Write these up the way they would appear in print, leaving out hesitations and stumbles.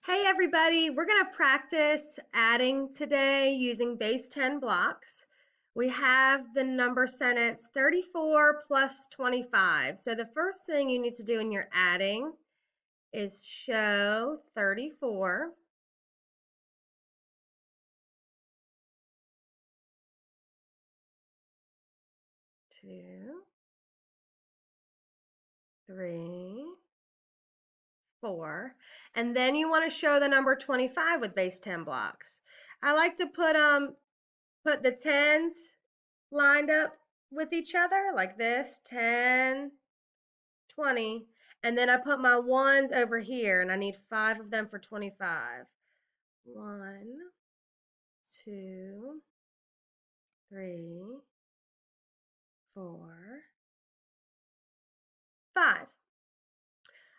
Hey everybody, we're going to practice adding today using base 10 blocks. We have the number sentence 34 plus 25. So the first thing you need to do when you're adding is show 34. Two, three, four. And then you want to show the number 25 with base 10 blocks. I like to put the tens lined up with each other like this, 10, 20, and then I put my ones over here, and I need 5 of them for 25. 1, 2, 3, 4, 5.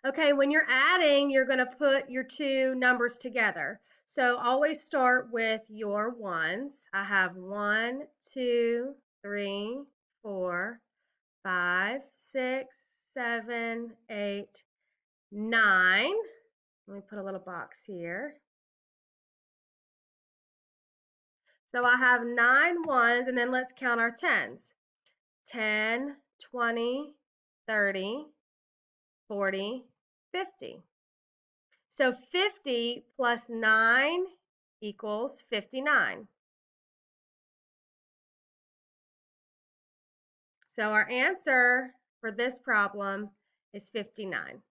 Okay, when you're adding, you're going to put your two numbers together. So always start with your ones. I have 1, 2, 3, 4, 5, 6, 7, 8, 9. Let me put a little box here. So I have 9 ones, and then let's count our tens. 10, 20, 30, 40, 50. So 50 plus 9 equals 59. So our answer for this problem is 59.